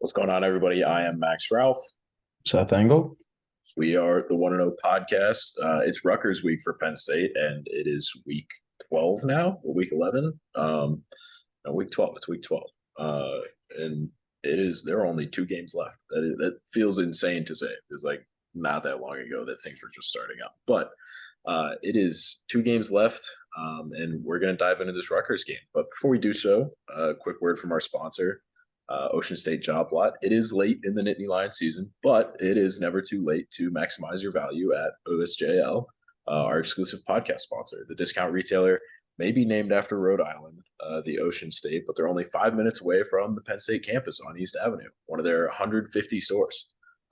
What's going on, everybody? I am Max Ralph. Seth Engle. We are the One and O podcast. It's Rutgers week for Penn State, and it is week 12 now, or week 11. No, week 12. It's week 12. And it is. There are only two games left. That feels insane to say. It was like not that long ago that things were just starting up. But it is two games left, and we're going to dive into this Rutgers game. But before we do so, a quick word from our sponsor. Ocean State Job Lot. It is late in the Nittany Lions season, but it is never too late to maximize your value at OSJL, our exclusive podcast sponsor. The discount retailer may be named after Rhode Island, the Ocean State, but they're only 5 minutes away from the Penn State campus on East Avenue, one of their 150 stores.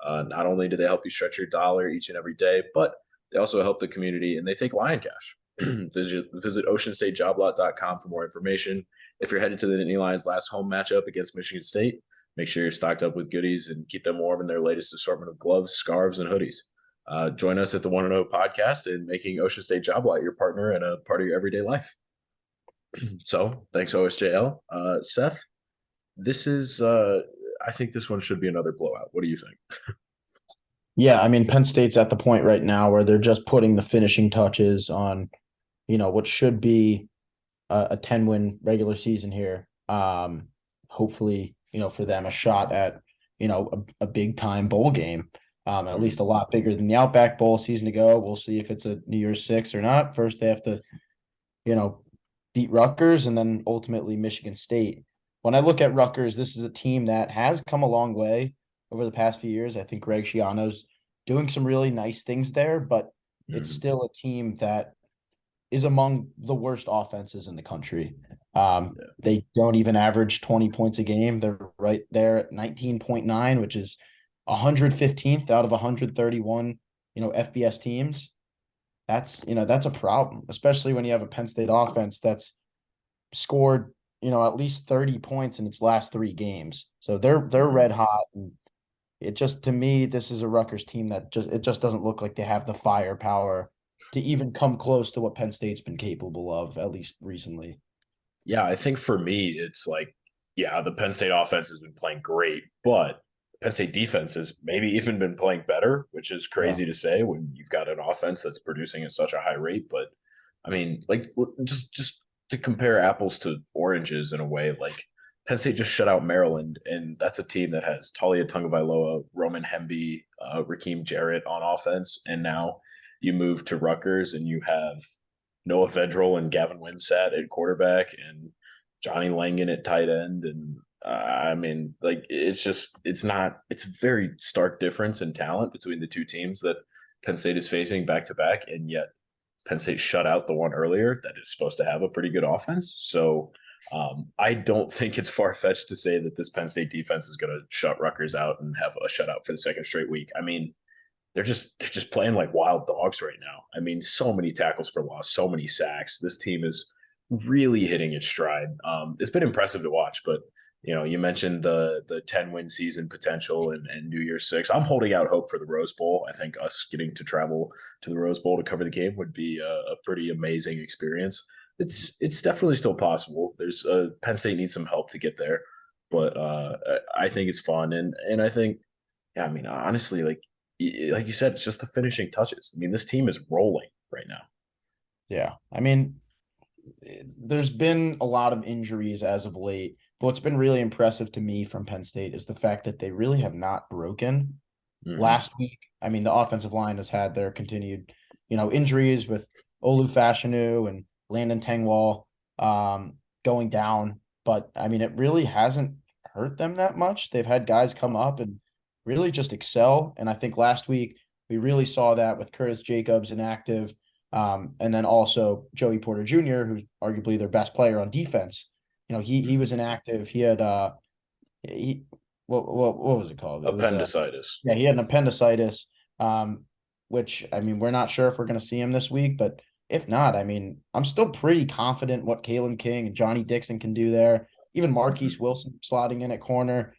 Not only do they help you stretch your dollar each and every day, but they also help the community, and they take Lion Cash. Visit oceanstatejoblot.com for more information. If you're headed to the Nittany Lions' last home matchup against Michigan State, make sure you're stocked up with goodies and keep them warm in their latest assortment of gloves, scarves, and hoodies. Join us at the One and O podcast in making Ocean State Job Lot your partner and a part of your everyday life. So, thanks OSJL. Seth, this is I think this one should be another blowout. What do you think? Yeah, I mean, Penn State's at the point right now where they're just putting the finishing touches on, what should be a 10-win regular season here. Hopefully, for them, a shot at, a big-time bowl game, at least a lot bigger than the Outback Bowl season ago. We'll see if it's a New Year's Six or not. First, they have to, beat Rutgers and then ultimately Michigan State. When I look at Rutgers, this is a team that has come a long way over the past few years. I think Greg Schiano's doing some really nice things there, but it's still a team that is among the worst offenses in the country. They don't even average 20 points a game. They're right there at 19.9, which is 115th out of 131, FBS teams. That's a problem, especially when you have a Penn State offense that's scored, at least 30 points in its last three games. So they're red hot. And it just, to me, this is a Rutgers team that just doesn't look like they have the firepower to even come close to what Penn State's been capable of, at least recently. Yeah, I think for me, it's like, the Penn State offense has been playing great, but Penn State defense has maybe even been playing better, which is crazy to say when you've got an offense that's producing at such a high rate. But I mean, like, just to compare apples to oranges in a way, like Penn State just shut out Maryland, and that's a team that has Talia Tagovailoa, Roman Hemby, Raheem Jarrett on offense, and now you move to Rutgers and you have Noah Vedral and Gavin Wimsatt at quarterback and Johnny Langan at tight end. And I mean, like, it's a very stark difference in talent between the two teams that Penn State is facing back to back. And yet Penn State shut out the one earlier that is supposed to have a pretty good offense. So I don't think it's far-fetched to say that this Penn State defense is going to shut Rutgers out and have a shutout for the second straight week. I mean, they're just playing like wild dogs right now. I mean, so many tackles for loss, so many sacks. This team is really hitting its stride. It's been impressive to watch, but you mentioned the 10-win season potential and New Year's Six. I'm holding out hope for the Rose Bowl. I think us getting to travel to the Rose Bowl to cover the game would be a pretty amazing experience. It's definitely still possible. There's Penn State needs some help to get there, but I think it's fun and I think, I mean, honestly, like you said, it's just the finishing touches. I mean, this team is rolling right now. Yeah. I mean, there's been a lot of injuries as of late, but what's been really impressive to me from Penn State is the fact that they really have not broken. Last week, I mean, the offensive line has had their continued, injuries with Olu Fashanu and Landon Tengwall going down. But, I mean, it really hasn't hurt them that much. They've had guys come up and really just excel. And I think last week we really saw that with Curtis Jacobs inactive. And then also Joey Porter Jr., who's arguably their best player on defense. He was inactive. He had what was it called? Appendicitis. He had an appendicitis, which, I mean, we're not sure if we're going to see him this week, but if not, I mean, I'm still pretty confident what Kalen King and Johnny Dixon can do there. Even Marquise Wilson slotting in at corner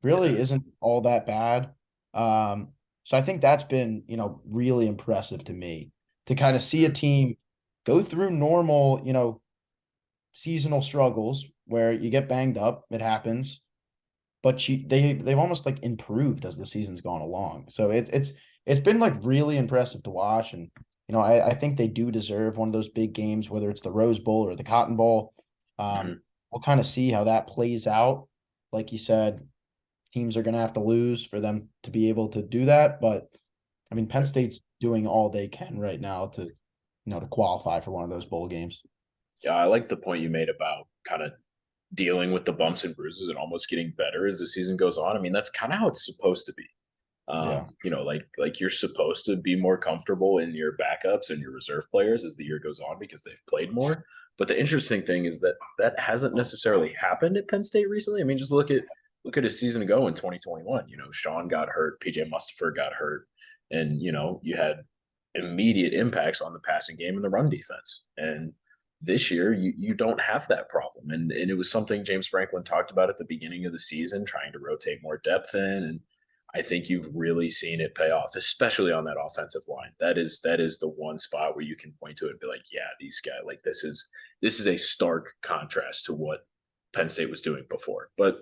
really isn't all that bad. So I think that's been, really impressive to me to kind of see a team go through normal, seasonal struggles where you get banged up. It happens. but they've almost like improved as the season's gone along. So it's been like really impressive to watch. And I think they do deserve one of those big games, whether it's the Rose Bowl or the Cotton Bowl. Mhm. We'll kind of see how that plays out. Like you said, teams are going to have to lose for them to be able to do that. But I mean, Penn State's doing all they can right now to qualify for one of those bowl games. Yeah, I like the point you made about kind of dealing with the bumps and bruises and almost getting better as the season goes on. I mean, that's kind of how it's supposed to be. Yeah. Like you're supposed to be more comfortable in your backups and your reserve players as the year goes on because they've played more. But the interesting thing is that that hasn't necessarily happened at Penn State recently. I mean, just look at a season ago in 2021. Sean got hurt, PJ Mustipher got hurt, and you had immediate impacts on the passing game and the run defense. And this year, you don't have that problem, and it was something James Franklin talked about at the beginning of the season, trying to rotate more depth in, and I think you've really seen it pay off, especially on that offensive line. That is the one spot where you can point to it and be like, yeah, these guys, like this is a stark contrast to what Penn State was doing before. But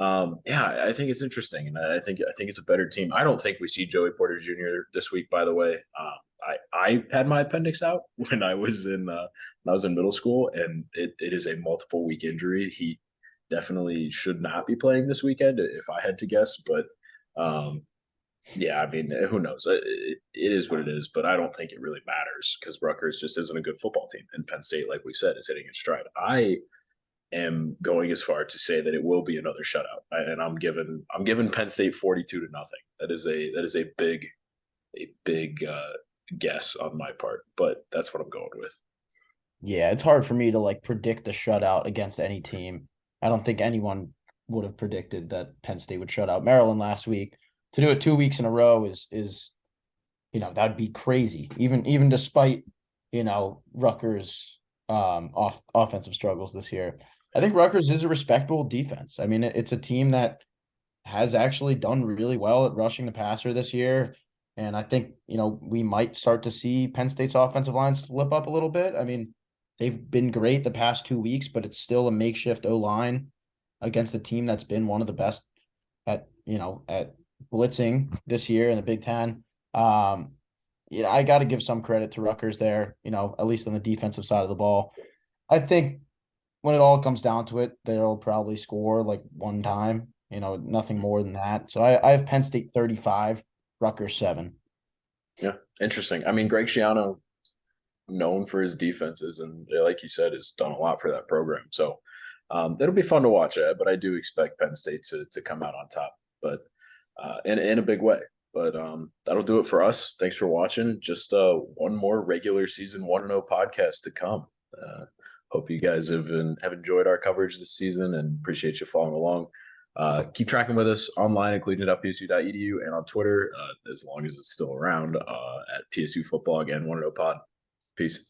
yeah, I think it's interesting, and I think it's a better team. I don't think we see Joey Porter Jr. this week. By the way, I had my appendix out when I was in middle school, and it is a multiple week injury. He definitely should not be playing this weekend, if I had to guess. But yeah, I mean, who knows? It is what it is, but I don't think it really matters because Rutgers just isn't a good football team, and Penn State, like we said, is hitting its stride. I am going as far to say that it will be another shutout, and I'm giving Penn State 42-0. That is a big guess on my part, but that's what I'm going with. Yeah, it's hard for me to like predict a shutout against any team. I don't think anyone would have predicted that Penn State would shut out Maryland last week. To do it 2 weeks in a row is that'd be crazy. Even despite Rutgers offensive struggles this year. I think Rutgers is a respectable defense. I mean, it's a team that has actually done really well at rushing the passer this year. And I think, we might start to see Penn State's offensive line slip up a little bit. I mean, they've been great the past 2 weeks, but it's still a makeshift O line against a team that's been one of the best at blitzing this year in the Big Ten. I got to give some credit to Rutgers there, at least on the defensive side of the ball. I think when it all comes down to it, they'll probably score like one time, nothing more than that. So I have Penn State 35, Rutgers 7. Yeah, interesting. I mean, Greg Schiano, known for his defenses, and like you said, has done a lot for that program. So it'll be fun to watch it. But I do expect Penn State to come out on top, but in a big way. But that'll do it for us. Thanks for watching. Just one more regular season 1-0 podcast to come. Hope you guys have enjoyed our coverage this season and appreciate you following along. Keep tracking with us online at collegian.psu.edu and on Twitter, as long as it's still around, at PSU Football. Again, 1-0 Pod. Peace.